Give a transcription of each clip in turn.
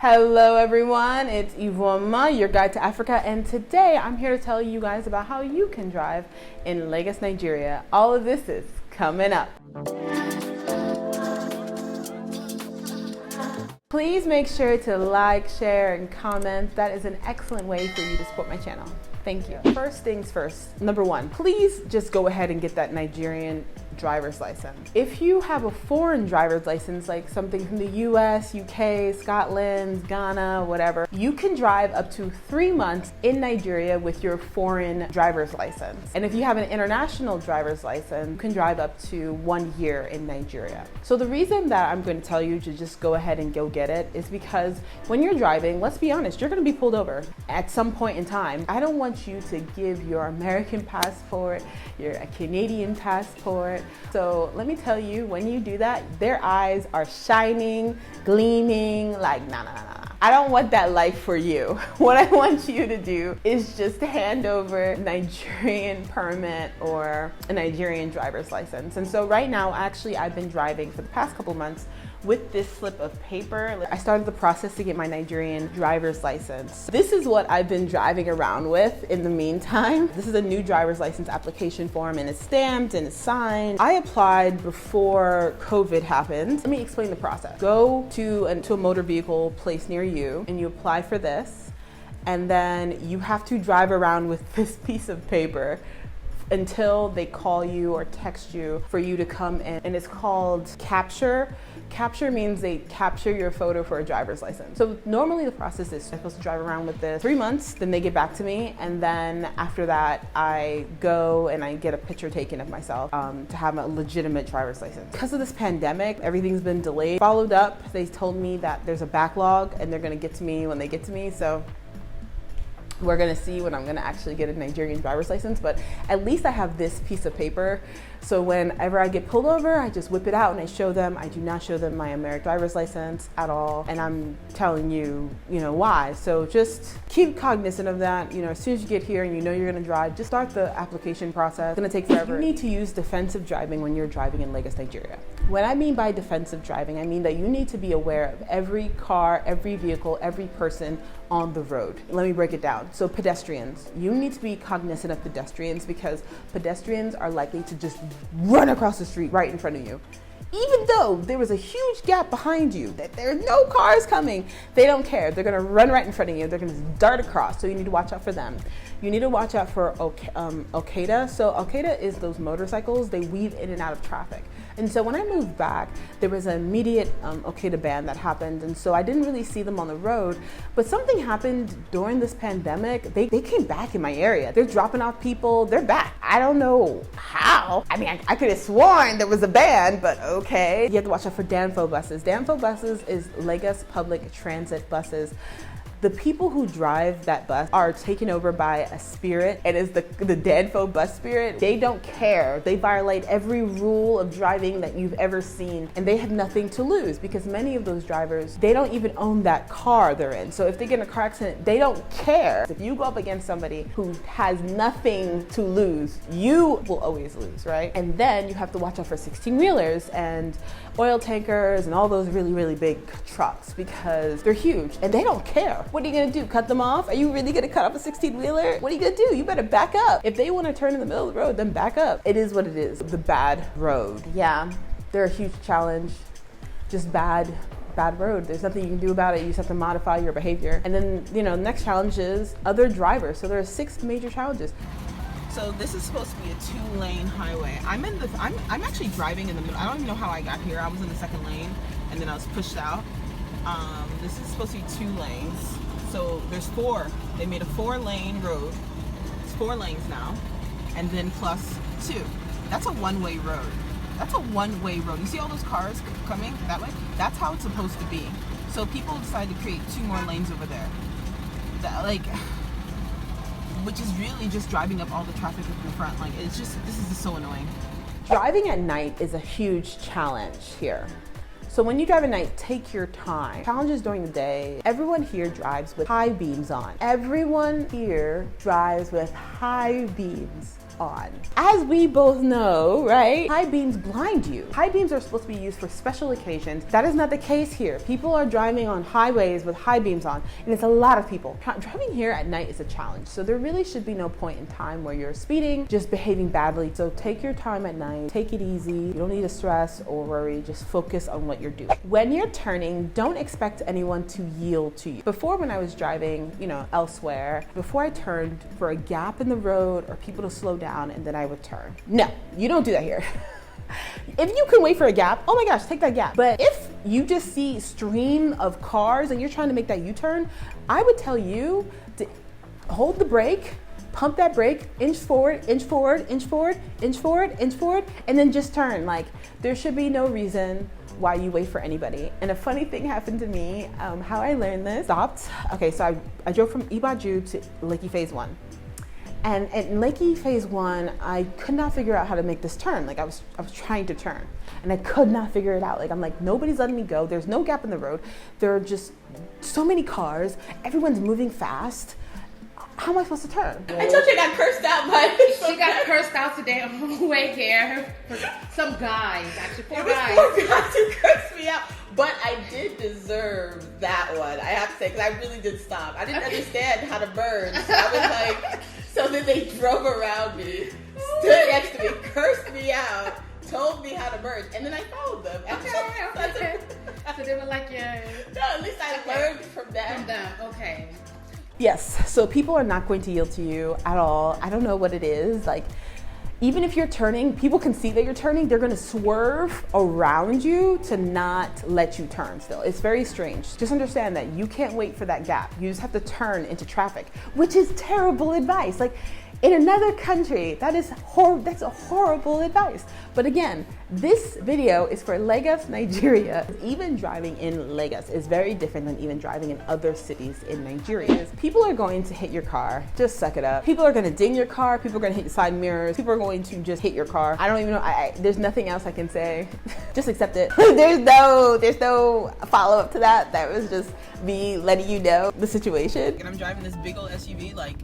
Hello everyone, it's Iveoma, your guide to Africa, and today I'm here to tell you guys about how you can drive in Lagos, Nigeria. All of this is coming up. Please make sure to like, share, and comment. That is an excellent way for you to support my channel. Thank you. First things first, number one, please just go ahead and get that Nigerian driver's license. If you have a foreign driver's license, like something from the US, UK, Scotland, Ghana, whatever, you can drive up to 3 months in Nigeria with your foreign driver's license. And if you have an international driver's license, you can drive up to 1 year in Nigeria. So the reason that I'm going to tell you to just go ahead and go get it is because when you're driving, let's be honest, you're going to be pulled over at some point in time. I don't want you to give your American passport, your Canadian passport. So let me tell you, when you do that, their eyes are shining, gleaming, like, nah. I don't want that life for you. What I want you to do is just hand over a Nigerian permit or a Nigerian driver's license. And so right now, actually, I've been driving for the past couple months with this slip of paper. I started the process to get my Nigerian driver's license. This is what I've been driving around with in the meantime. This is a new driver's license application form, and it's stamped and it's signed. I applied before COVID happened. Let me explain the process. Go to a motor vehicle place near you and you apply for this, and then you have to drive around with this piece of paper until they call you or text you for you to come in, and it's called capture. Capture means they capture your photo for a driver's license. So normally the process is I'm supposed to drive around with this 3 months, then they get back to me, and then after that I go and I get a picture taken of myself to have a legitimate driver's license. Because of this pandemic, everything's been delayed. Followed up, they told me that there's a backlog and they're gonna get to me when they get to me, so we're gonna see when I'm gonna actually get a Nigerian driver's license, but at least I have this piece of paper. So whenever I get pulled over, I just whip it out and I show them. I do not show them my American driver's license at all. And I'm telling you, why. So just keep cognizant of that. As soon as you get here and you know you're gonna drive, just start the application process. It's gonna take forever. You need to use defensive driving when you're driving in Lagos, Nigeria. What I mean by defensive driving, I mean that you need to be aware of every car, every vehicle, every person on the road. Let me break it down. So pedestrians, you need to be cognizant of pedestrians because pedestrians are likely to just run across the street right in front of you. Even though there was a huge gap behind you, that there are no cars coming, they don't care. They're gonna run right in front of you. They're gonna dart across, so you need to watch out for them. You need to watch out for Okada. So Okada is those motorcycles, they weave in and out of traffic. And so when I moved back, there was an immediate Okada ban that happened, and so I didn't really see them on the road. But something happened during this pandemic. They came back in my area. They're dropping off people, they're back. I don't know how. I mean, I could have sworn there was a ban, but okay. You have to watch out for Danfo buses. Danfo buses is Lagos Public Transit buses. The people who drive that bus are taken over by a spirit. It is the Danfo bus spirit. They don't care. They violate every rule of driving that you've ever seen, and they have nothing to lose because many of those drivers, they don't even own that car they're in. So if they get in a car accident, they don't care. If you go up against somebody who has nothing to lose, you will always lose, right? And then you have to watch out for 16-wheelers and oil tankers and all those really, really big trucks because they're huge and they don't care. What are you gonna do? Cut them off? Are you really gonna cut off a 16-wheeler? What are you gonna do? You better back up. If they wanna turn in the middle of the road, then back up. It is what it is, the bad road. Yeah, they're a huge challenge. Just bad road. There's nothing you can do about it. You just have to modify your behavior. And then, the next challenge is other drivers. So there are 6 major challenges. So this is supposed to be a 2-lane highway. I'm actually driving in the middle. I don't even know how I got here. I was in the 2nd lane and then I was pushed out. This is supposed to be 2 lanes. So there's 4. They made a 4-lane road. It's 4 lanes now. And then plus 2. That's a one-way road. That's a one-way road. You see all those cars coming that way? That's how it's supposed to be. So people decided to create 2 more lanes over there. Which is really just driving up all the traffic in the front. This is just so annoying. Driving at night is a huge challenge here. So when you drive at night, take your time. Challenges during the day, everyone here drives with high beams on. Everyone here drives with high beams on. As we both know, right, high beams blind you. High beams are supposed to be used for special occasions. That is not the case here. People are driving on highways with high beams on, and it's a lot of people. Driving here at night is a challenge, so there really should be no point in time where you're speeding, just behaving badly. So take your time at night, take it easy. You don't need to stress or worry, just focus on what you're doing. When you're turning, don't expect anyone to yield to you. Before, when I was driving, elsewhere, before I turned for a gap in the road or people to slow down, and then I would turn. No, you don't do that here. If you can wait for a gap, oh my gosh, take that gap. But if you just see a stream of cars and you're trying to make that U-turn, I would tell you to hold the brake, pump that brake, inch forward, inch forward, inch forward, inch forward, inch forward, and then just turn. Like, there should be no reason why you wait for anybody. And a funny thing happened to me, how I learned this. Stopped. Okay, so I drove from Ibaju to Lekki Phase 1. And at Lekki Phase 1, I could not figure out how to make this turn. Like, I was trying to turn, and I could not figure it out. Like, I'm like, nobody's letting me go. There's no gap in the road. There are just so many cars. Everyone's moving fast. How am I supposed to turn? I told you I got cursed out by She got cursed out today on the way here. Some guys, actually, four guys. Four guys who cursed me out. But I did deserve that one, I have to say, because I really did stop. I didn't understand how to burn. So I was like, so then they drove around me, stood next to me, cursed me out, told me how to burn, and then I followed them. Okay. So they were like, yeah. No, at least I learned from them. From them, okay. Yes, so people are not going to yield to you at all. I don't know what it is. Like, even if you're turning, people can see that you're turning, they're gonna swerve around you to not let you turn still. It's very strange. Just understand that you can't wait for that gap. You just have to turn into traffic, which is terrible advice. Like, in another country, that's a horrible advice. But again, this video is for Lagos, Nigeria. Even driving in Lagos is very different than even driving in other cities in Nigeria. People are going to hit your car, just suck it up. People are gonna ding your car, people are gonna hit your side mirrors, people are going to just hit your car. I don't even know, there's nothing else I can say. Just accept it. There's no follow-up to that. That was just me letting you know the situation. And I'm driving this big old SUV, like,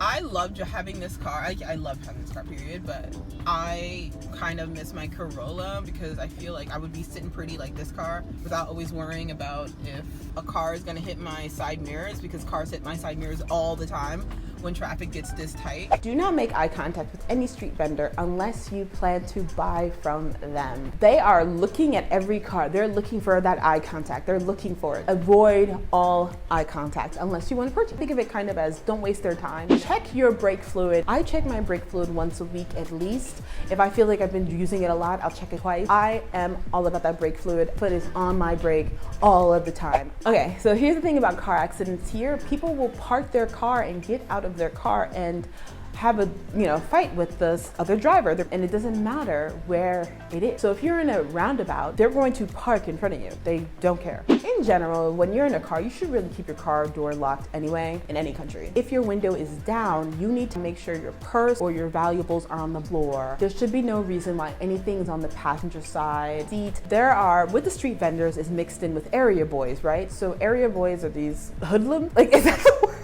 I loved having this car. I love having this car, period, but I kind of miss my Corolla because I feel like I would be sitting pretty like this car without always worrying about if a car is gonna hit my side mirrors, because cars hit my side mirrors all the time when traffic gets this tight. Do not make eye contact with any street vendor unless you plan to buy from them. They are looking at every car. They're looking for that eye contact. They're looking for it. Avoid all eye contact unless you want to purchase. Think of it kind of as don't waste their time. Check your brake fluid. I check my brake fluid once a week at least. If I feel like I've been using it a lot, I'll check it twice. I am all about that brake fluid. Foot is on my brake all of the time. Okay, so here's the thing about car accidents here. People will park their car and get out of their car and have a fight with this other driver, and it doesn't matter where it is. So if you're in a roundabout, they're going to park in front of you. They don't care. In general, when you're in a car, you should really keep your car door locked anyway in any country. If your window is down, you need to make sure your purse or your valuables are on the floor. There should be no reason why anything is on the passenger side seat. With the street vendors is mixed in with area boys, right? So area boys are these hoodlums. Like, is that the word?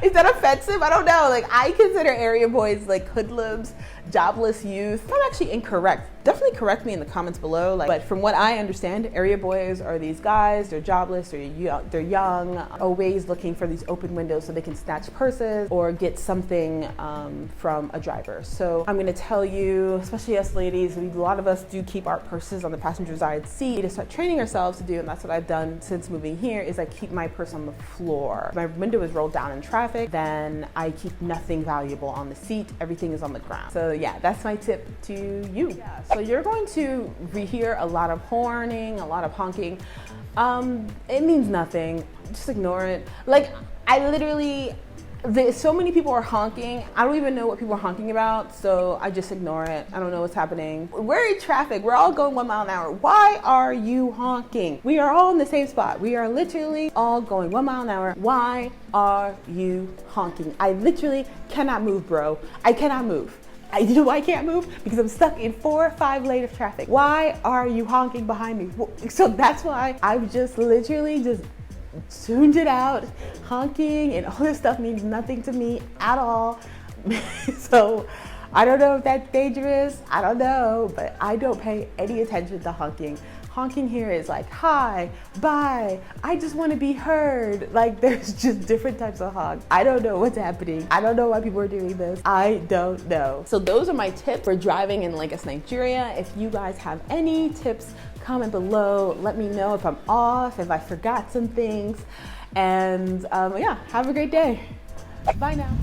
Is that offensive? I don't know. Like, I consider area boys like hoodlums, jobless youth. I'm actually incorrect. Definitely correct me in the comments below. But from what I understand, area boys are these guys. They're jobless. They're young, always looking for these open windows so they can snatch purses or get something from a driver. So I'm going to tell you, especially us ladies, a lot of us do keep our purses on the passenger side seat. To start training ourselves to do, and that's what I've done since moving here, is I keep my purse on the floor. If my window is rolled down in traffic, then I keep nothing valuable on the seat. Everything is on the ground. So yeah, that's my tip to you. Yeah. So you're going to hear a lot of horning, a lot of honking. It means nothing. Just ignore it. Like, so many people are honking. I don't even know what people are honking about, so I just ignore it. I don't know what's happening. We're in traffic. We're all going 1 mile an hour. Why are you honking? We are all in the same spot. We are literally all going 1 mile an hour. Why are you honking? I literally cannot move, bro. I cannot move. You know why I can't move? Because I'm stuck in 4 or 5 lanes of traffic. Why are you honking behind me? So that's why I've just literally just tuned it out. Honking and all this stuff means nothing to me at all. So I don't know if that's dangerous. I don't know, but I don't pay any attention to honking. Honking here is like, hi, bye, I just want to be heard. Like, there's just different types of honk. I don't know what's happening. I don't know why people are doing this. I don't know. So those are my tips for driving in Lagos, Nigeria. If you guys have any tips, comment below. Let me know if I'm off, if I forgot some things. And yeah, have a great day. Bye now.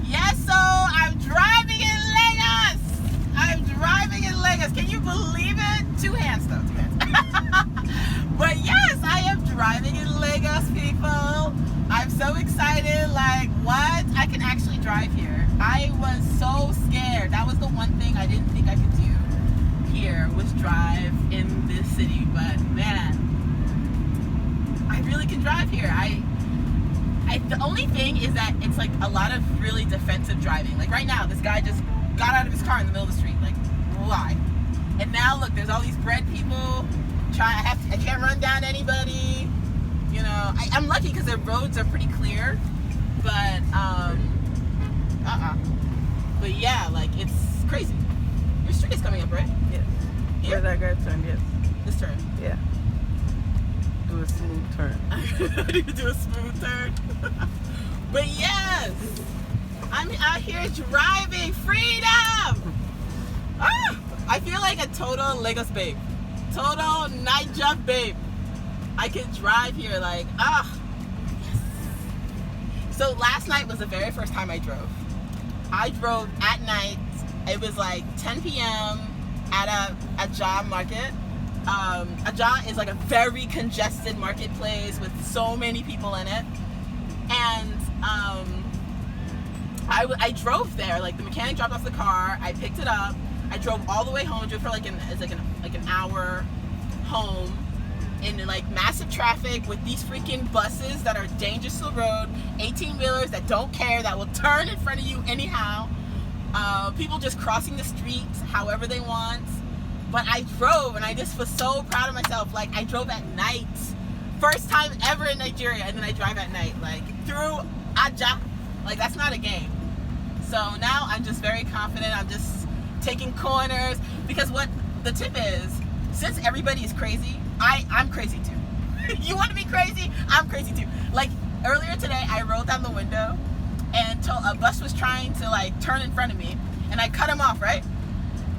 Yes, so I'm driving in Lagos. I'm driving in Lagos. Can you believe it? Two hands though, two hands. But yes, I am driving in Lagos, people. I'm so excited. Like, what? I can actually drive here. I was so scared. That was the one thing I didn't think I could do here, was drive in this city. But man, I really can drive here. The only thing is that it's like a lot of really defensive driving. Like right now, this guy just got out of his car in the middle of the street. Like, why? And now look, there's all these bread people. I can't run down anybody. You know, I'm lucky because the roads are pretty clear. But But yeah, like it's crazy. Your street is coming up, right? Yes. Here? Where that guy turned, yes. This turn. Yeah. Do a smooth turn. I need to do a smooth turn. But yes, I'm out here driving. Freedom! Ah, I feel like a total Lagos babe. Total Niger babe. I can drive here like, yes. So last night was the very first time I drove. I drove at night. It was like 10 p.m. at a job market. Aja is like a very congested marketplace with so many people in it, and I drove there. Like the mechanic dropped off the car, I picked it up, I drove all the way home. Drove for like an hour home in like massive traffic with these freaking buses that are dangerous to the road, 18-wheelers that don't care, that will turn in front of you anyhow. People just crossing the streets however they want. But I drove and I just was so proud of myself. Like I drove at night. First time ever in Nigeria, and then I drive at night. Like through Aja. Like that's not a game. So now I'm just very confident. I'm just taking corners. Because what the tip is, since everybody is crazy, I'm crazy too. You want to be crazy? I'm crazy too. Like earlier today, I rolled down the window and a bus was trying to like turn in front of me, and I cut him off, right?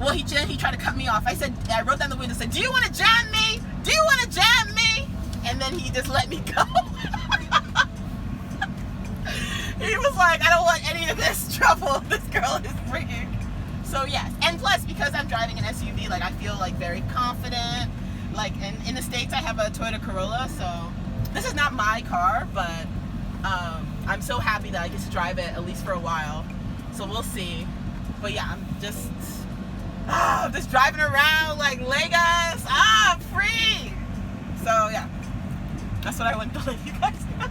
Well, he tried to cut me off. I rolled down the window and said, do you want to jam me? Do you want to jam me? And then he just let me go. He was like, I don't want any of this trouble. This girl is freaking. So yes, and plus because I'm driving an SUV, like I feel like very confident. Like in the States, I have a Toyota Corolla, so this is not my car, but I'm so happy that I get to drive it at least for a while. So we'll see. But yeah, I'm just driving around like Lagos. I'm free. So yeah, that's what I wanted to let you guys know.